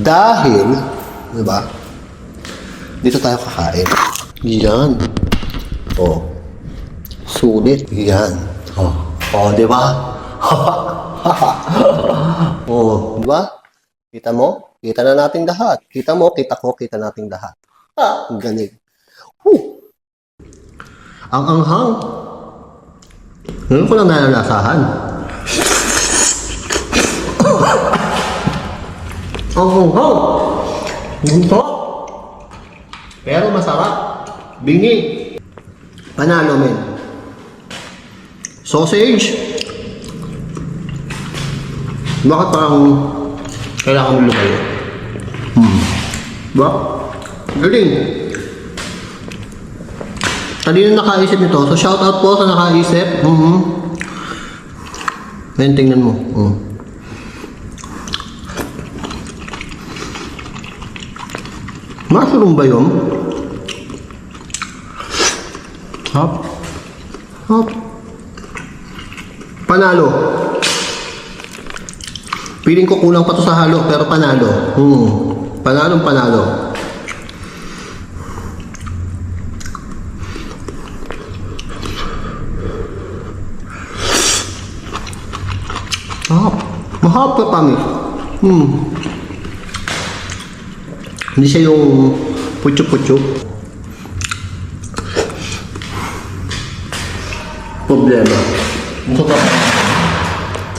Dahil, di ba? Dito tayo kakain. Yan. Oh. Sulit. Yan. Oh. Oh, di ba? Oh, di ba? Kita mo? Kita na nating lahat. Kita mo, kita ko, kita nating lahat. Ah, ang galing. Whew. Ang anghang. Ngayon ko lang nalalasahan. Ang anghang. Gunto. Pero masarap. Bingi. Panalo, men. Sausage. Bakit parang kailangan mo lumayo? Diba? Galing. Kanina nakaisip nito. So, shout out po sa nakaisip. Ngayon, tingnan mo. Mushroom ba yun? Hop. Hop. Panalo. Piling ko kulang pa to sa halo, pero panalo. Panalong panalo. Mahap pa kami. Hindi siya yung putyo-putyo. Problema. Ito pa.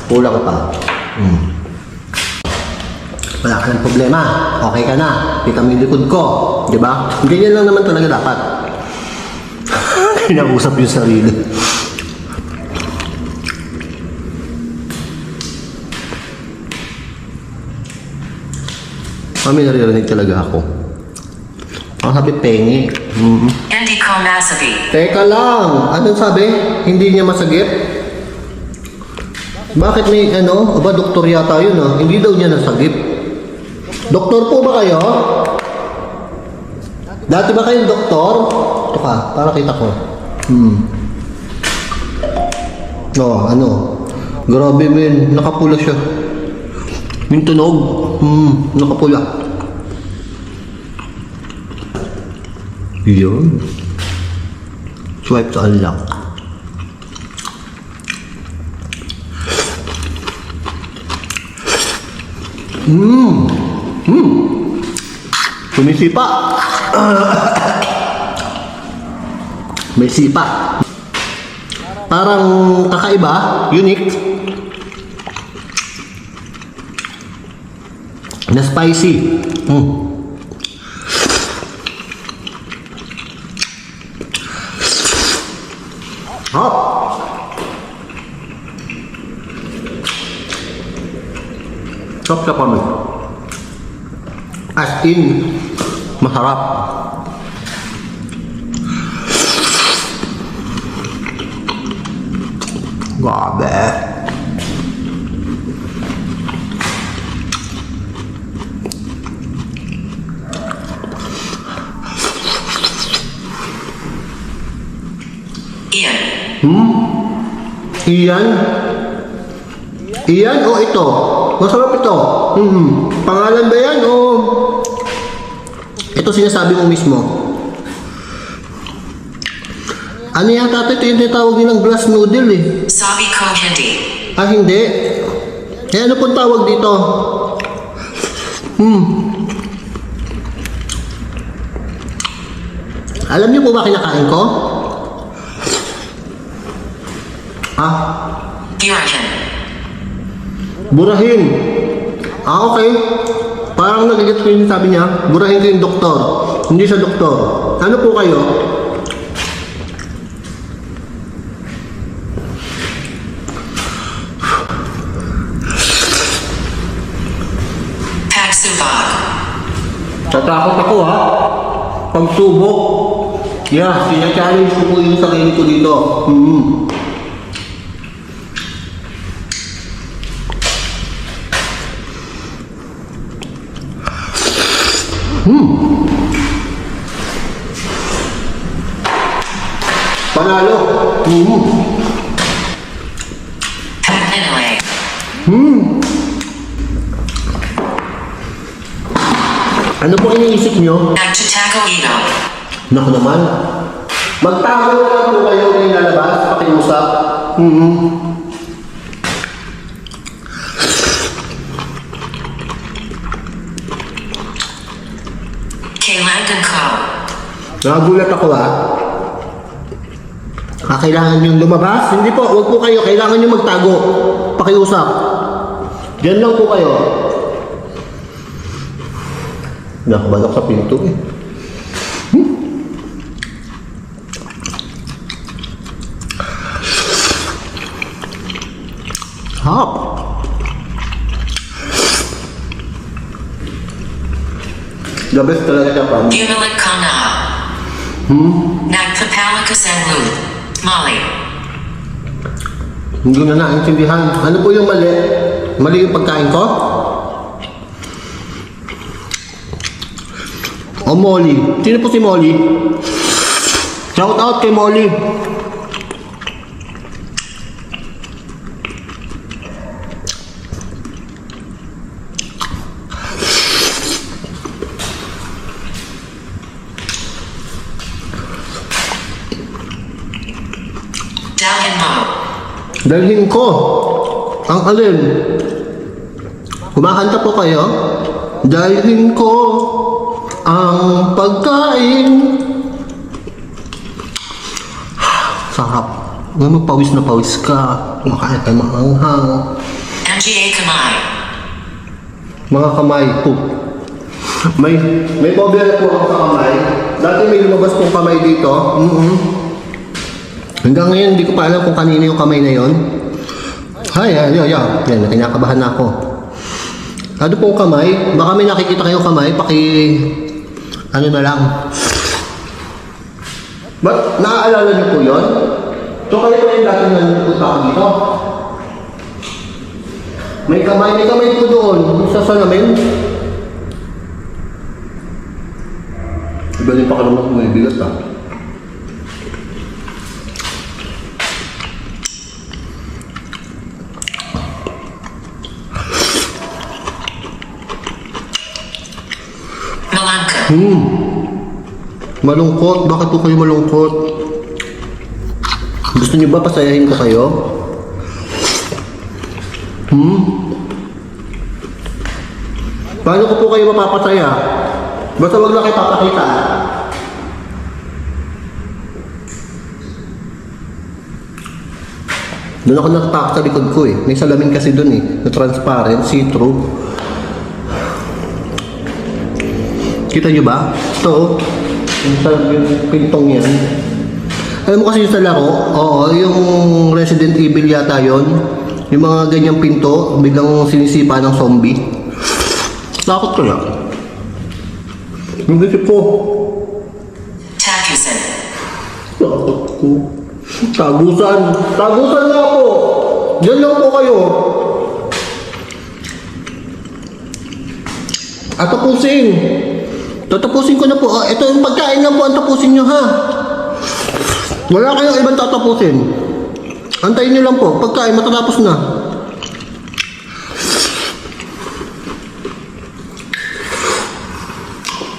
Kulang pa. Wala ka ng problema. Okay ka na. Kita mo yung likod ko. Diba? Ganyan lang naman talaga dapat. Kinausap yung sarili. May naririnig talaga ako. Ang sabi, pengi. Hindi ko masabi. Teka lang. Anong sabi? Hindi niya masagip? Bakit may ano? Aba, doktor yata yun ah. Hindi daw niya nasagip. Doktor po ba kayo? Dati ba kayong doktor? Ito ka, para kita ko. Oh, ano? Grabe men, nakapula siya. Yung tunog, nakapula. Yun. Swipe to unlock. Sumisipa. May sipa. Parang kakaiba, unique. Na spicy. Hop. Chop sa kami. As in, masarap. Grabe. Iyan? Iyan o ito? Masarap ito. Pangalan ba yan o ito sinasabi mo mismo? Ano yata ito yung tinatawag nilang glass noodle eh? Sabi ko hindi. Ah, hindi? Eh ano pong tawag dito? Alam niyo po ba kinakain ko? Burahin. Burahin. Okay. Parang nagigit ko yung sabi niya, burahin ko yung doktor. Hindi siya doktor. Ano po kayo? Pagsubok. Tatakot ako ha. Pagsubok. Yeah, sina-challenge ko po yung sarili ko dito. Panalo. Anyway. Ano po iniisip nyo? Nagtatago ito. Naku naman. Magtago na lang po kayo na ilalabas, pakiusap. Kailangan ko. Nakagulat ako kailangan nyo lumabas? Hindi po, huwag po kayo. Kailangan nyo magtago. Pakiusap. Diyan lang po kayo. Nakabalak sa pinto eh. Hop. The best talaga siya, Pam. Bumilit ka na. Nagpapalakas ang loop. Molly. Hindi ko na naintindihan. Ano po yung mali? Mali yung pagkain ko? O Molly. Sino po si Molly? Shout out kay Molly. Dalhin mo. Dalhin ko. Ang alin? Kumakanta po kayo? Dalhin ko ang pagkain. Sarap. Ngayon pawis na pawis ka. Kumakain tayo maanghang. MGA kamay. Mga kamay po. May problema po ako sa kamay. Dati may lumabas pong kamay dito. Hanggang ngayon, hindi ko pa alam kung kanino yung kamay na yon. Yan, kinakabahan na ako. Ano pong kamay? Baka may nakikita kayo kamay, ano na lang. Ba't naaalala niyo po yun? So kayo pa yung dati na nagpunta ako dito. May kamay po doon. Sa salamin. Iba din pa ka naman kung may bigat Malangka. Malungkot. Bakit po kayo malungkot? Gusto niyo ba pasayahin ko kayo? Paano ko po kayo mapapasaya? Basta wag lang kayo papakita. Doon ako natatakot sa likod ko eh. May salamin kasi doon eh. Na transparent, see-through. Kita nyo ba? Ito, yung pintong yan. Alam mo kasi yung sa laro, yung Resident Evil yata yon. Yung mga ganyang pinto, biglang sinisipa ng zombie. Takot ko lang. Yung isip ko, Takusan. takot ko. Tagusan nga po. Diyan lang po kayo. At tatapusin ko na po. Ito yung pagkain lang po ang tapusin nyo ha. Wala kayong ibang tatapusin. Antayin nyo lang po. Pagkain matatapos na.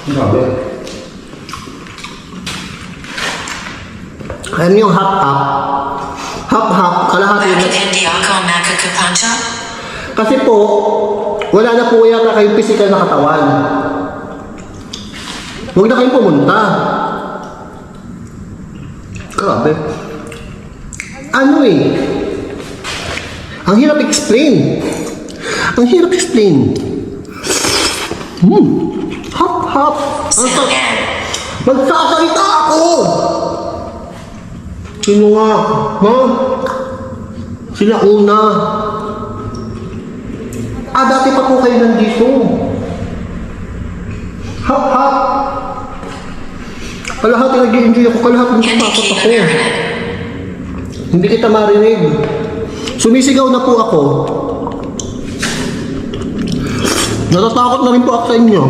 Grabe. Alam niyo yung hap-hap. Hap-hap. Kalahati na. Bakit hindi ako makakapunta? Kasi po, wala na po yata kayong physical na katawan. Huwag na kayong pumunta. Grabe. Ano eh? Ang hirap explain. Hap-hap. Sinungan. Magsasalita ako! Sino nga? Ha? Sila una. Dati pa po kayo nandito. Hap-hap. Kalahati nag-i-enjoy ako, kalahati Hindi nagpatakot kita ako. narinig. Hindi kita marinig. Sumisigaw na po ako. Natatakot na rin po ako sa inyo.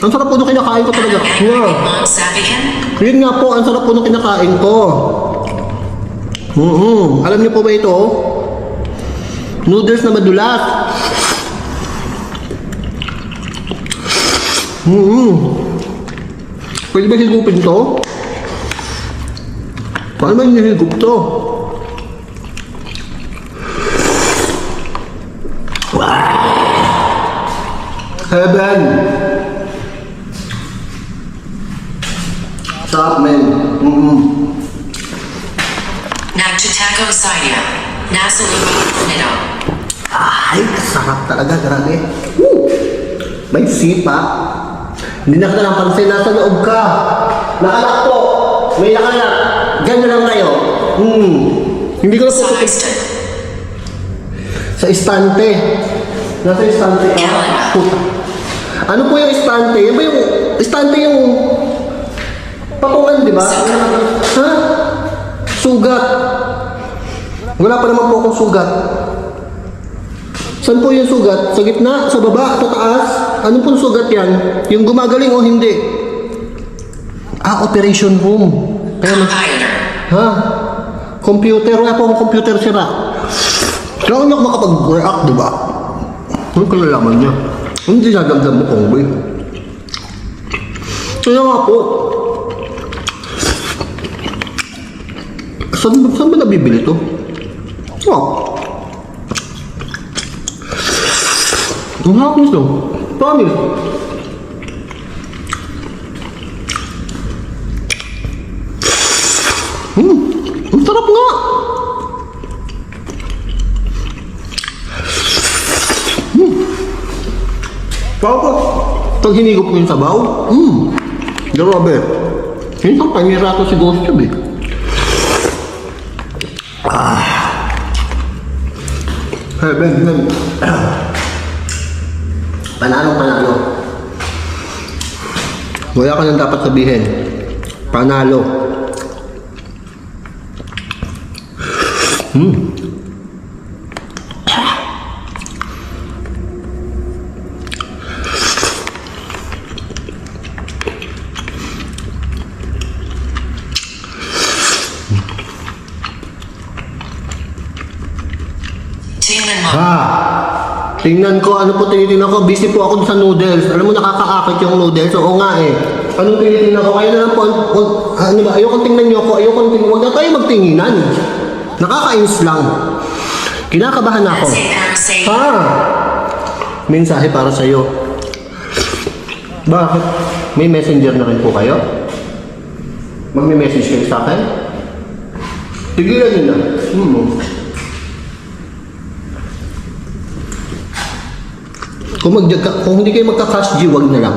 Ang sarap po nung kinakain ko talaga. Ano Yeah. ang ibig mong sabihin? Yun nga po, ang sarap po nung kinakain ko. Alam niyo po ba ito? Noodles na madulas. Pwede ba higupin to? Paano ba hinihigup to? Heaven! Sarap, men. Nagchitaco Sidia. Nasa Nito. Ay, sarap talaga, grabe. Woo! May sipa. Hindi na kita napansin, nasa loob ka. Nakalak po. May nakalak. Ganyan lang kayo. Hindi ko na po Saliston. sa istante. Nasa istante ka. Puta. Ano po yung istante? Yan ba yung istante yung patungan, di ba? Ha? Sugat. Wala pa naman po akong sugat. Saan po yung sugat? Sa gitna? Sa baba? Sa taas? Ano pong sugat yan? Yung gumagaling o hindi? Operation room. Kaya Compiler. ha? Computer? Wala po akong computer sira. Kaya ako makapag-react, di ba? Ano kalalaman niya? Hindi nadamdam mo kong boy. Kaya nga po. Saan ba nabibili to? Ang hapos nito. Promise. Ang sarap nga. Tapos, pag hinigop ko yung sabaw, grabe. Minsan panirato si Ghost Tube eh. Heaven. Panalo. Wala ka nang dapat sabihin. Panalo. Tingnan mo. Tingnan ko, ano po tinitingnan ko? Busy po ako sa noodles. Alam mo, nakakaakit yung noodles. Oo nga eh. Anong tinitingnan ko? Kaya na lang po, ano ba? Ayokong tingnan nyo ako. Ayokong tingnan. Huwag na tayo magtinginan. Nakakainis lang. Kinakabahan ako. Say parasay. Mensahe para sa'yo. Bakit? May messenger na rin po kayo? Magme-message kayo sa akin? Tigilan nyo na. Kung hindi kayo magka-cash G, wag na lang.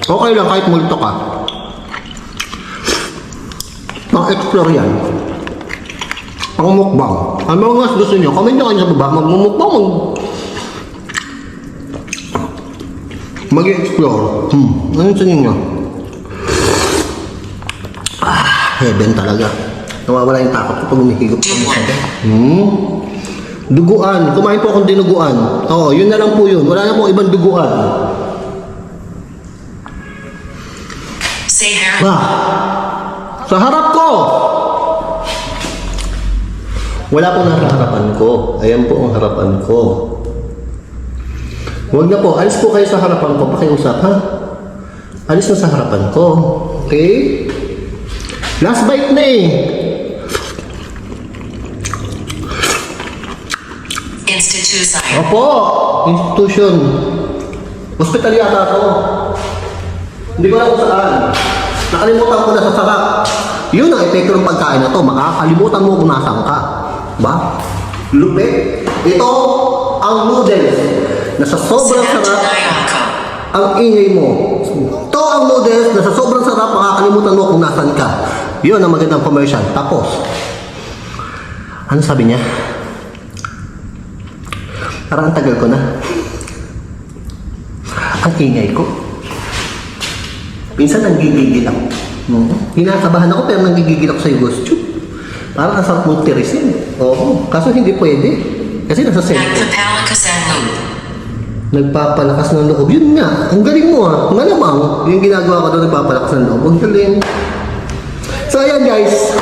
Okay lang kahit multo ka. Pang-explore yan. Pang-mukbang. Ano mga mas gusto nyo? Comment nyo kayo sa baba. Mag-mukbang. Mag-explore. Ano sa ninyo? Heaven talaga. Nawawala yung takot ko pag umihigop ko sa sabi. Duguan. Kumain po akong dinuguan. Oo, yun na lang po yun. Wala na po ibang duguan. Say Harry. Sa harap ko! Wala po nasa harapan ko. Ayan po ang harapan ko. Huwag na po. Alis po kayo sa harapan ko. Pakiusap, ha? Alis na sa harapan ko. Okay? Last bite na eh. Institution. Opo, institution. Hospital yata ito. Hindi ko alam kung saan. Nakalimutan ko na sa sarap. Yun ang epekto ng pagkain na to. Makakalimutan mo kung nasaan ka. Ba? Lupit. Ito ang noodles na sa sobrang sarap ang ingay mo. Ito ang noodles na sa sobrang sarap makakalimutan mo kung nasaan ka. Yun ang magandang commercial. Tapos, ano sabi niya? Parang ang tagal ko na. Ang ingay ko. Minsan nanggigigil ako. Hinakabahan ako pero nanggigigil ako sa YouTube. Parang ang sarap mong tirisin. Oo. Kaso hindi pwede. Kasi nasa cellphone. Nagpapalakas ang loob. Nagpapalakas ng loob. Yun nga. Ang galing mo ah. Malamang. Yung ginagawa ko doon nagpapalakas ng loob. Ang galing. So ayan guys.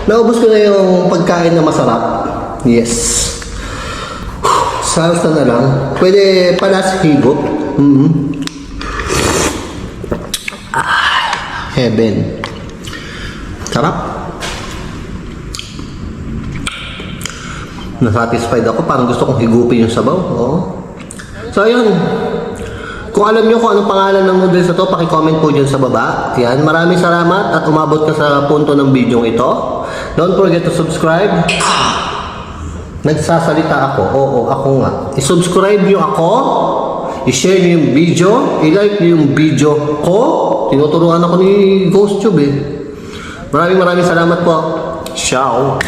Naubos ko na yung pagkain na masarap. Yes. Salsa na lang. Pwede palas higop. Heaven. Sarap. Nasatisfied ako. Parang gusto kong higupin yung sabaw. Oo. So, ayun. Kung alam nyo kung anong pangalan ng noodles na to, paki-comment po dyan sa baba. Yan. Maraming salamat at umabot ka sa punto ng video ito. Don't forget to subscribe. Nagsasalita ako. Oo, ako nga. I-subscribe nyo ako. I-share nyo yung video. I-like nyo yung video ko. Tinuturuan ako ni GhostTube eh. Maraming salamat po. Ciao.